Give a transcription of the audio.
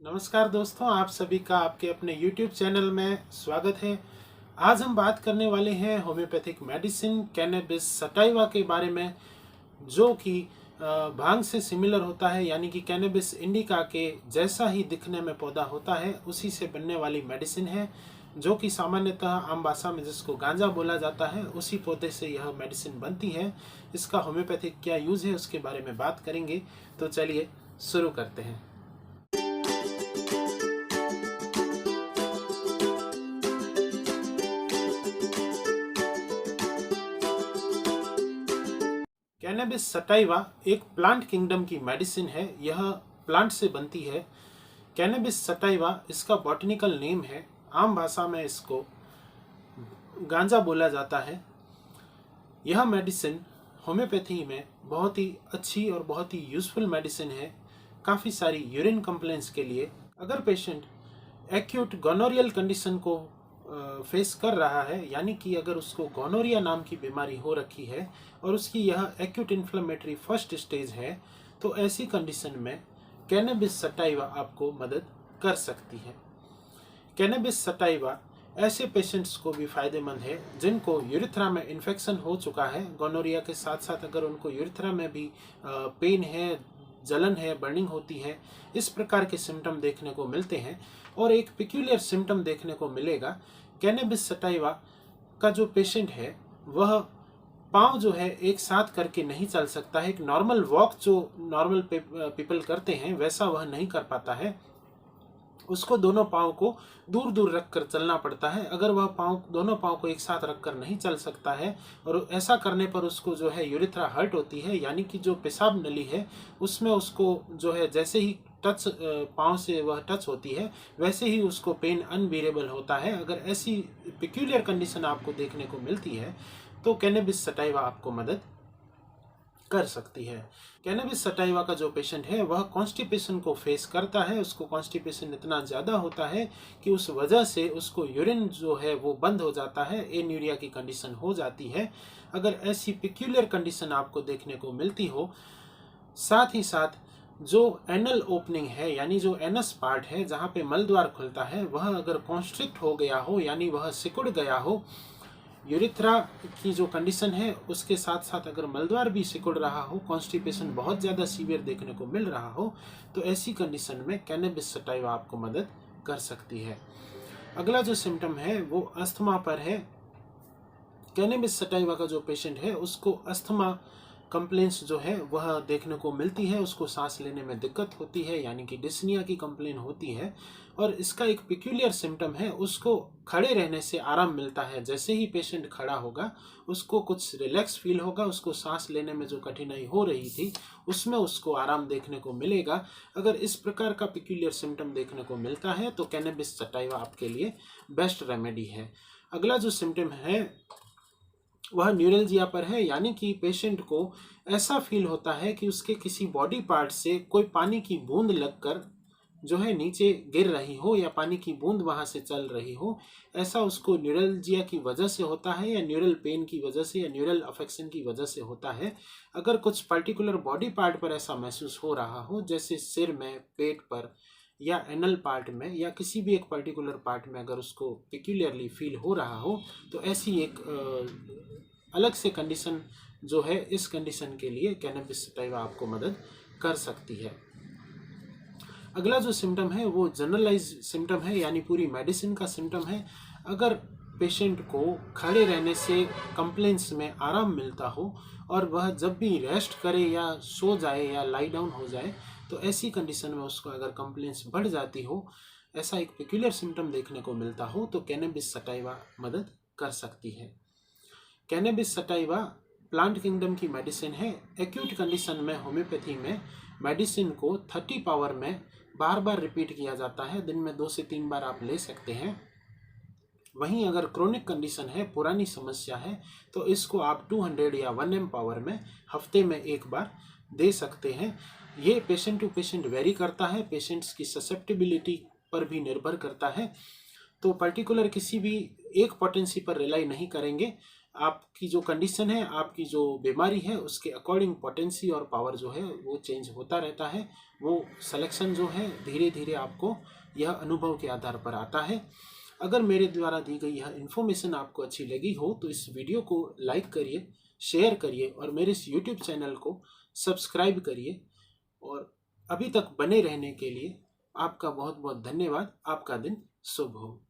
नमस्कार दोस्तों, आप सभी का आपके अपने YouTube चैनल में स्वागत है। आज हम बात करने वाले हैं होम्योपैथिक मेडिसिन कैनबिस सटाइवा के बारे में, जो कि भांग से सिमिलर होता है, यानी कि कैनबिस इंडिका के जैसा ही दिखने में पौधा होता है, उसी से बनने वाली मेडिसिन है, जो कि सामान्यतः आम भाषा में जिसको गांजा बोला जाता है, उसी पौधे से यह मेडिसिन बनती है। इसका होम्योपैथिक क्या यूज़ है उसके बारे में बात करेंगे, तो चलिए शुरू करते हैं। कैनबिस सटाइवा एक प्लांट किंगडम की मेडिसिन है। यह प्लांट से बनती है। कैनबिस सटाइवा इसका बॉटनिकल नेम है। आम भाषा में इसको गांजा बोला जाता है। यह मेडिसिन होम्योपैथी में बहुत ही अच्छी और बहुत ही यूज़फुल मेडिसिन है, काफ़ी सारी यूरिन कंप्लेंट्स के लिए। अगर पेशेंट एक्यूट गोनोरियल कंडीशन को फेस कर रहा है, यानी कि अगर उसको गोनोरिया नाम की बीमारी हो रखी है और उसकी यह एक्यूट इन्फ्लेमेटरी फर्स्ट स्टेज है, तो ऐसी कंडीशन में कैनबिस सटाइवा आपको मदद कर सकती है। कैनबिस सटाइवा ऐसे पेशेंट्स को भी फायदेमंद है जिनको यूरिथ्रा में इन्फेक्शन हो चुका है। गोनोरिया के साथ साथ अगर उनको यूरिथ्रा में भी पेन है, जलन है, बर्निंग होती है, इस प्रकार के सिम्टम देखने को मिलते हैं। और एक पिक्यूलियर सिम्टम देखने को मिलेगा। कैनबिस सटाइवा का जो पेशेंट है वह पाँव जो है एक साथ करके नहीं चल सकता है। एक नॉर्मल वॉक जो नॉर्मल पीपल करते हैं वैसा वह नहीं कर पाता है। उसको दोनों पाँव को दूर दूर रखकर चलना पड़ता है। अगर वह दोनों पाँव को एक साथ रखकर नहीं चल सकता है और ऐसा करने पर उसको जो है यूरिथ्रा हर्ट होती है, यानी कि जो पेशाब नली है उसमें उसको जो है जैसे ही टच पाँव से वह टच होती है वैसे ही उसको पेन अनबियरेबल होता है। अगर ऐसी पिक्यूलियर कंडीशन आपको देखने को मिलती है तो कैनबिस सटाइवा आपको मदद कर सकती है। कैनबिस सटाइवा का जो पेशेंट है वह कॉन्स्टिपेशन को फेस करता है। उसको कॉन्स्टिपेशन इतना ज़्यादा होता है कि उस वजह से उसको यूरिन जो है वो बंद हो जाता है, एन्यूरिया की कंडीशन हो जाती है। अगर ऐसी पिक्यूलियर कंडीशन आपको देखने को मिलती हो, साथ ही साथ जो एनल ओपनिंग है, यानी जो एनस पार्ट है जहाँ पे मल द्वार खुलता है, वह अगर कॉन्स्ट्रिक्ट हो गया हो, यानी वह सिकुड़ गया हो, यूरिथ्रा की जो कंडीशन है उसके साथ साथ अगर मलद्वार भी सिकुड़ रहा हो, कॉन्स्टिपेशन बहुत ज़्यादा सीवियर देखने को मिल रहा हो, तो ऐसी कंडीशन में कैनबिस सटाइवा आपको मदद कर सकती है। अगला जो सिम्टम है वो अस्थमा पर है। कैनबिस सटाइवा का जो पेशेंट है उसको अस्थमा कंप्लेंट्स जो है वह देखने को मिलती है। उसको सांस लेने में दिक्कत होती है, यानी कि डिस्निया की कंप्लेन होती है। और इसका एक पिक्यूलियर सिम्टम है, उसको खड़े रहने से आराम मिलता है। जैसे ही पेशेंट खड़ा होगा उसको कुछ रिलैक्स फील होगा, उसको सांस लेने में जो कठिनाई हो रही थी उसमें उसको आराम देखने को मिलेगा। अगर इस प्रकार का पिक्यूलियर सिम्टम देखने को मिलता है तो कैनबिस सटाइवा आपके लिए बेस्ट रेमेडी है। अगला जो सिम्टम है वह न्यूरल्जिया पर है, यानी कि पेशेंट को ऐसा फील होता है कि उसके किसी बॉडी पार्ट से कोई पानी की बूंद लगकर जो है नीचे गिर रही हो, या पानी की बूंद वहां से चल रही हो। ऐसा उसको न्यूरल्जिया की वजह से होता है, या न्यूरल पेन की वजह से, या न्यूरल अफेक्शन की वजह से होता है। अगर कुछ पर्टिकुलर बॉडी पार्ट पर ऐसा महसूस हो रहा हो, जैसे सिर में, पेट पर, या एनल पार्ट में, या किसी भी एक पर्टिकुलर पार्ट में अगर उसको पिक्यूलियरली फील हो रहा हो, तो ऐसी एक अलग से कंडीशन जो है, इस कंडीशन के लिए कैनबिस सटाइवा आपको मदद कर सकती है। अगला जो सिम्टम है वो जनरलाइज सिम्टम है, यानी पूरी मेडिसिन का सिम्टम है। अगर पेशेंट को खड़े रहने से कंप्लेंट्स में आराम मिलता हो और वह जब भी रेस्ट करे या सो जाए या लाई डाउन हो जाए, तो ऐसी कंडीशन में उसको अगर कंप्लेंट्स बढ़ जाती हो, ऐसा एक पिक्यूलियर सिम्टम देखने को मिलता हो, तो कैनबिस सटाइवा मदद कर सकती है। कैनबिस सटाइवा प्लांट किंगडम की मेडिसिन है। एक्यूट कंडीशन में होम्योपैथी में मेडिसिन को 30 पावर में बार बार रिपीट किया जाता है। दिन में 2 से 3 बार आप ले सकते हैं। वहीं अगर क्रोनिक कंडीशन है, पुरानी समस्या है, तो इसको आप 200 या 1 m पावर में हफ्ते में एक बार दे सकते हैं। ये पेशेंट टू पेशेंट वेरी करता है, पेशेंट्स की ससेप्टिबिलिटी पर भी निर्भर करता है। तो पर्टिकुलर किसी भी एक पोटेंसी पर रिलाई नहीं करेंगे। आपकी जो कंडीशन है, आपकी जो बीमारी है, उसके अकॉर्डिंग पोटेंसी और पावर जो है वो चेंज होता रहता है। वो सिलेक्शन जो है धीरे धीरे आपको यह अनुभव के आधार पर आता है। अगर मेरे द्वारा दी गई यह इन्फॉर्मेशन आपको अच्छी लगी हो तो इस वीडियो को लाइक करिए, शेयर करिए और मेरे इस यूट्यूब चैनल को सब्सक्राइब करिए। और अभी तक बने रहने के लिए आपका बहुत बहुत धन्यवाद। आपका दिन शुभ हो।